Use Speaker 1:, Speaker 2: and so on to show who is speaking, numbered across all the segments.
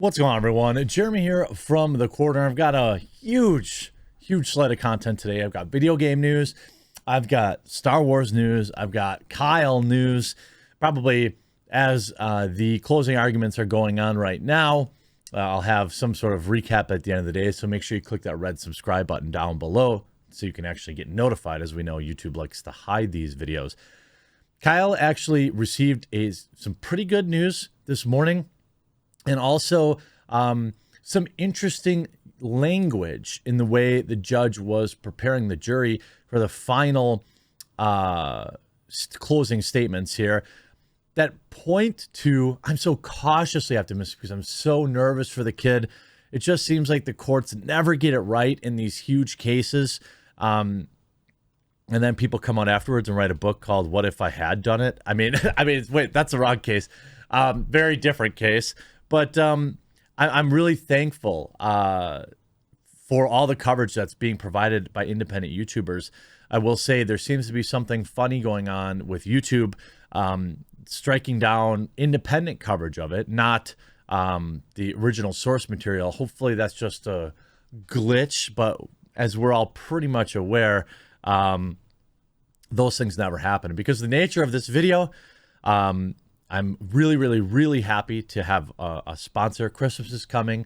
Speaker 1: What's going on, everyone? Jeremy here from the Quarter. I've got a huge slate of content today. I've got video game news, I've got Star Wars news, I've got Kyle news. Probably as the closing arguments are going on right now, I'll have some sort of recap at the end of the day. So make sure you click that red subscribe button down below so you can actually get notified. As we know, YouTube likes to hide these videos. Kyle actually received some pretty good news this morning. And also some interesting language in the way the judge was preparing the jury for the final closing statements here that point to, I'm so cautiously optimistic because I'm so nervous for the kid. It just seems like the courts never get it right in these huge cases. And then people come out afterwards and write a book called What If I Had Done It? I mean, wait, that's the wrong case. Very different case. But I'm really thankful for all the coverage that's being provided by independent YouTubers. I will say there seems to be something funny going on with YouTube striking down independent coverage of it, not the original source material. Hopefully that's just a glitch, but as we're all pretty much aware, those things never happen. Because the nature of this video, I'm really happy to have a sponsor. Christmas is coming.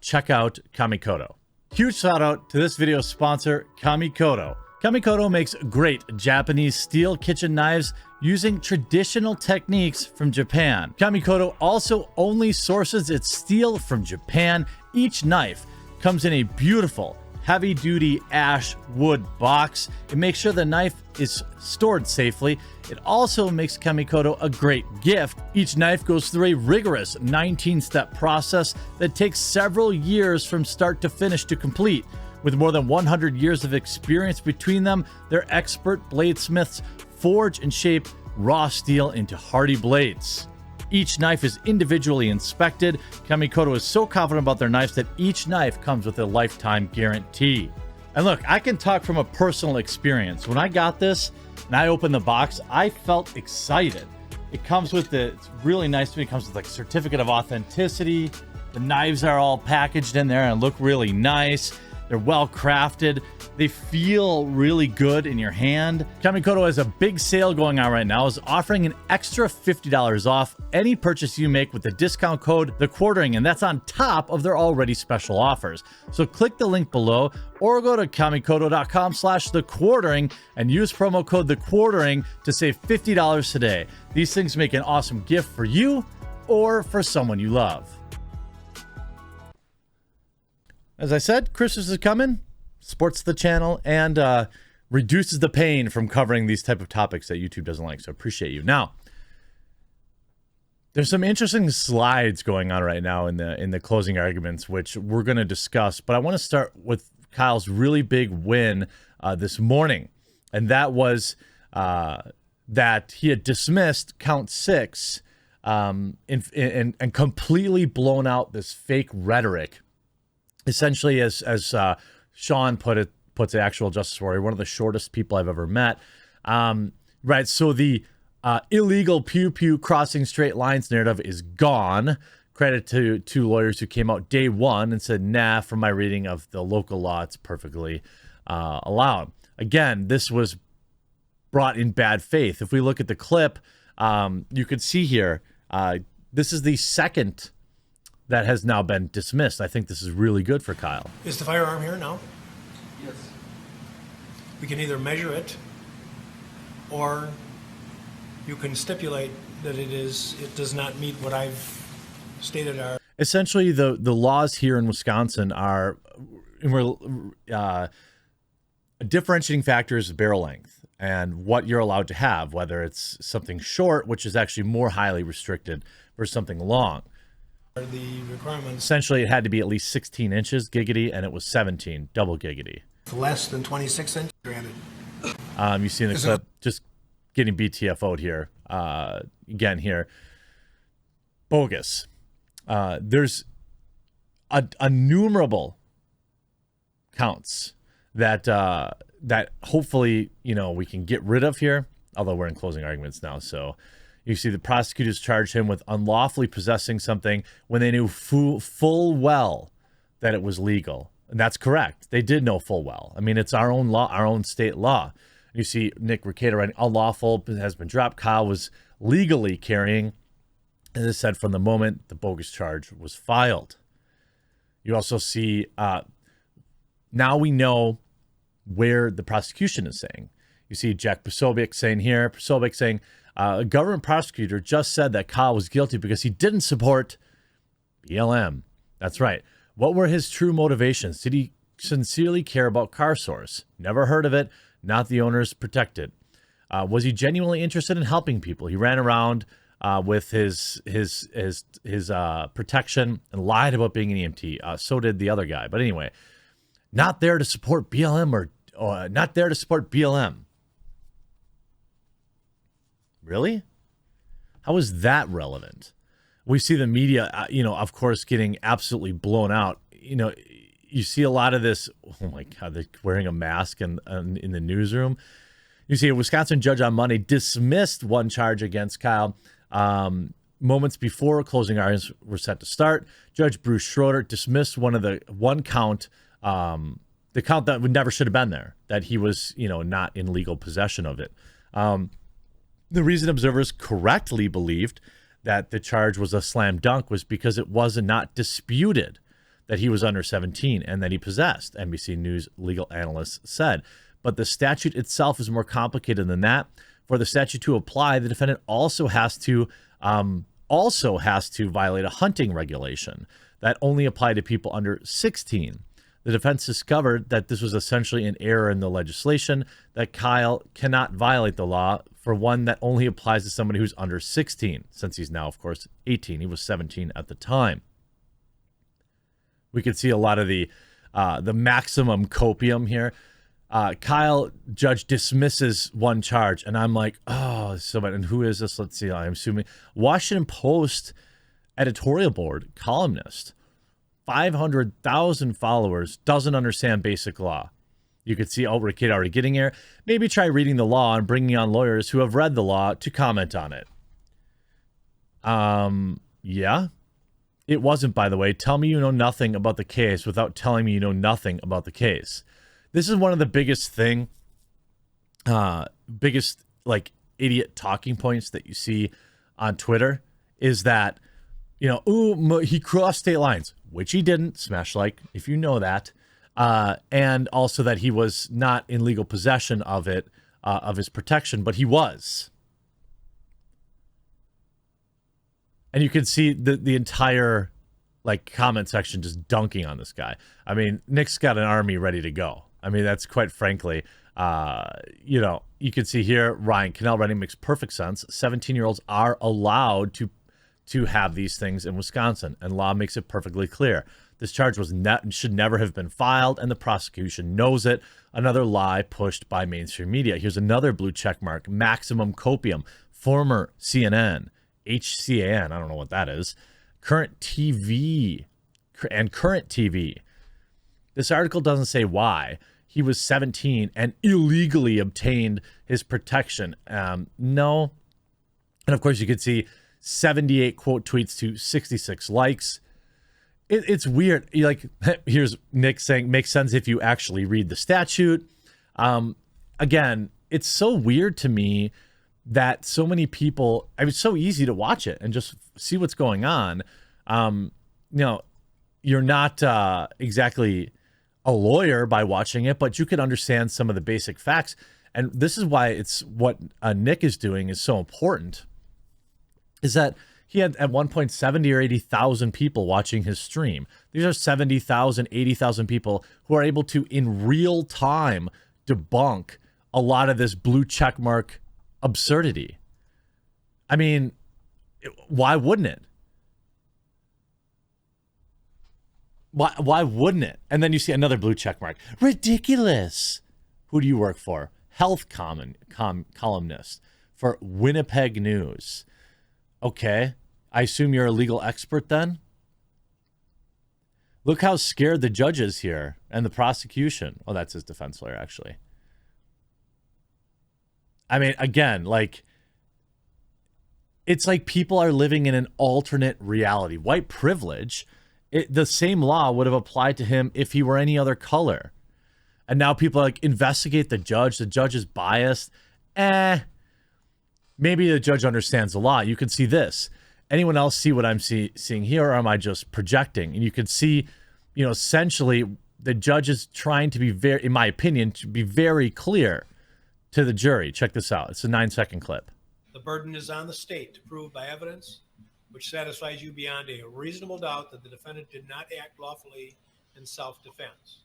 Speaker 1: Check out Kamikoto. Huge shout out to this video's sponsor, Kamikoto. Kamikoto makes great Japanese steel kitchen knives using traditional techniques from Japan. Kamikoto also only sources its steel from Japan. Each knife comes in a beautiful heavy-duty ash wood box. It makes sure the knife is stored safely. It also makes Kamikoto a great gift. Each knife goes through a rigorous 19-step process that takes several years from start to finish to complete. With more than 100 years of experience between them, their expert bladesmiths forge and shape raw steel into hardy blades. Each knife is individually inspected. Kamikoto is so confident about their knives that each knife comes with a lifetime guarantee. And look, I can talk from a personal experience. When I got this and I opened the box, I felt excited. It comes with it's really nice to me. It comes with like certificate of authenticity. The knives are all packaged in there and look really nice. They're well crafted. They feel really good in your hand. Kamikoto has a big sale going on right now. Is offering an extra $50 off any purchase you make with the discount code TheQuartering, and that's on top of their already special offers. So click the link below or go to kamikoto.com/TheQuartering and use promo code TheQuartering to save $50 today. These things make an awesome gift for you or for someone you love. As I said, Christmas is coming, supports the channel, and reduces the pain from covering these type of topics that YouTube doesn't like, so appreciate you. Now, there's some interesting slides going on right now in the closing arguments, which we're going to discuss, but I want to start with Kyle's really big win this morning, and that was that he had dismissed count 6 and completely blown out this fake rhetoric. Essentially, as Sean puts the actual Justice Warrior, one of the shortest people I've ever met. Right, so the illegal pew crossing straight lines narrative is gone. Credit to two lawyers who came out day one and said, nah, from my reading of the local law, it's perfectly allowed. Again, this was brought in bad faith. If we look at the clip, you could see here, this is the second that has now been dismissed. I think this is really good for Kyle.
Speaker 2: Is the firearm here now?
Speaker 3: Yes.
Speaker 2: We can either measure it, or you can stipulate that it does not meet what I've stated are.
Speaker 1: Essentially, the laws here in Wisconsin are differentiating factors barrel length and what you're allowed to have, whether it's something short, which is actually more highly restricted, versus something long.
Speaker 2: The requirements.
Speaker 1: Essentially, it had to be at least 16 inches giggity, and it was 17 double giggity.
Speaker 2: Less than 26 inches, granted.
Speaker 1: You see in the clip, just getting BTFO'd here. Again here, bogus. There's innumerable counts that hopefully we can get rid of here. Although we're in closing arguments now, so You see the prosecutors charge him with unlawfully possessing something when they knew full well that it was legal. And that's correct. They did know full well. I mean, it's our own law, our own state law. You see Nick Recato writing, unlawful has been dropped. Kyle was legally carrying, as I said, from the moment the bogus charge was filed. You also see, now we know where the prosecution is saying. You see Jack Posobiec saying here, a government prosecutor just said that Kyle was guilty because he didn't support BLM. That's right. What were his true motivations? Did he sincerely care about CarSource? Never heard of it. Not the owners protected. Was he genuinely interested in helping people? He ran around with his protection and lied about being an EMT. So did the other guy. But anyway, not there to support BLM or not there to support BLM. Really? How is that relevant? We see the media, of course, getting absolutely blown out. You see a lot of this. Oh my God, they're wearing a mask in the newsroom. You see a Wisconsin judge on Monday dismissed one charge against Kyle moments before closing arguments were set to start. Judge Bruce Schroeder dismissed one count, the count that never should have been there, that he was, not in legal possession of it. The reason observers correctly believed that the charge was a slam dunk was because it was not disputed that he was under 17 and that he possessed, NBC News legal analysts said. But the statute itself is more complicated than that. For the statute to apply, the defendant also has to violate a hunting regulation that only applied to people under 16. The defense discovered that this was essentially an error in the legislation, that Kyle cannot violate the law for one that only applies to somebody who's under 16, since he's now, of course, 18. He was 17 at the time. We could see a lot of the maximum copium here. Kyle, judge dismisses one charge, and I'm like, oh, so bad. And who is this? Let's see. I'm assuming Washington Post editorial board columnist, 500,000 followers, doesn't understand basic law. You could see, Rickett already getting here. Maybe try reading the law and bringing on lawyers who have read the law to comment on it. Yeah. It wasn't, by the way. Tell me you know nothing about the case without telling me you know nothing about the case. This is one of the biggest idiot talking points that you see on Twitter is that, he crossed state lines, which he didn't. Smash like if you know that. And also that he was not in legal possession of it, of his protection, but he was. And you can see the entire comment section just dunking on this guy. I mean, Nick's got an army ready to go. I mean, that's quite frankly, you can see here, Ryan Cannell writing makes perfect sense. 17-year-olds are allowed to have these things in Wisconsin, and law makes it perfectly clear. This charge should never have been filed, and the prosecution knows it. Another lie pushed by mainstream media. Here's another blue check mark, maximum copium, former CNN, HCAN, I don't know what that is, current TV. This article doesn't say why. He was 17 and illegally obtained his protection. No. And of course, you could see 78 quote tweets to 66 likes. It's weird. Here's Nick saying, makes sense if you actually read the statute. Again, it's so weird to me that so many people, it's so easy to watch it and just see what's going on. You're not exactly a lawyer by watching it, but you can understand some of the basic facts. And this is why it's what Nick is doing is so important, is that he had at one point 70 or 80,000 people watching his stream. These are 70,000, 80,000 people who are able to, in real time, debunk a lot of this blue checkmark absurdity. I mean, why wouldn't it? Why wouldn't it? And then you see another blue check mark. Ridiculous. Who do you work for? Health columnist for Winnipeg News. Okay. I assume you're a legal expert then? Look how scared the judge is here and the prosecution. Oh, that's his defense lawyer, actually. I mean, again, It's like people are living in an alternate reality. White privilege, the same law would have applied to him if he were any other color. And now people are like, investigate the judge. The judge is biased. Maybe the judge understands the law. You can see this. Anyone else see what I'm seeing here, or am I just projecting? And you can see, you know, essentially the judge is trying to be very, in my opinion, to be very clear to the jury. Check this out. It's a 9-second clip.
Speaker 2: The burden is on the state to prove by evidence which satisfies you beyond a reasonable doubt that the defendant did not act lawfully in self-defense.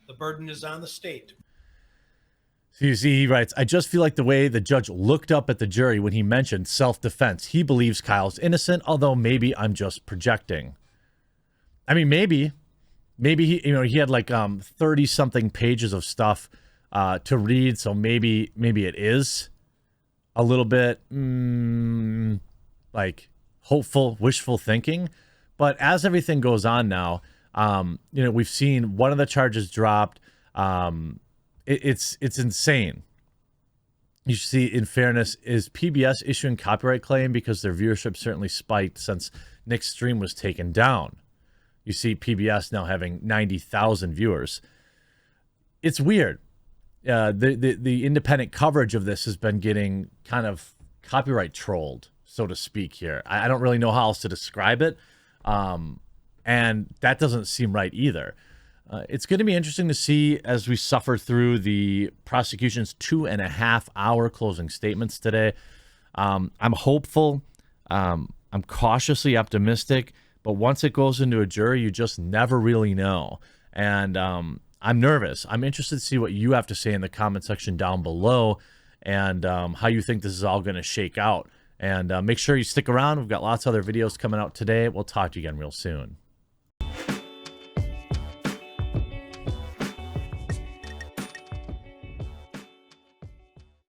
Speaker 2: The burden is on the state.
Speaker 1: So you see, he writes, I just feel like the way the judge looked up at the jury when he mentioned self-defense, he believes Kyle's innocent, although maybe I'm just projecting. I mean, maybe he, you know, he had like 30 something pages of stuff to read. So maybe it is a little bit like hopeful, wishful thinking. But as everything goes on now, you know, we've seen one of the charges dropped. It's insane. You see, in fairness, is PBS issuing copyright claim because their viewership certainly spiked since Nick's stream was taken down. You see PBS now having 90,000 viewers. It's weird. The independent coverage of this has been getting kind of copyright trolled, so to speak here. I don't really know how else to describe it. And that doesn't seem right either. It's going to be interesting to see as we suffer through the prosecution's 2.5-hour closing statements today. I'm hopeful. I'm cautiously optimistic. But once it goes into a jury, you just never really know. And I'm nervous. I'm interested to see what you have to say in the comment section down below and how you think this is all going to shake out. And make sure you stick around. We've got lots of other videos coming out today. We'll talk to you again real soon.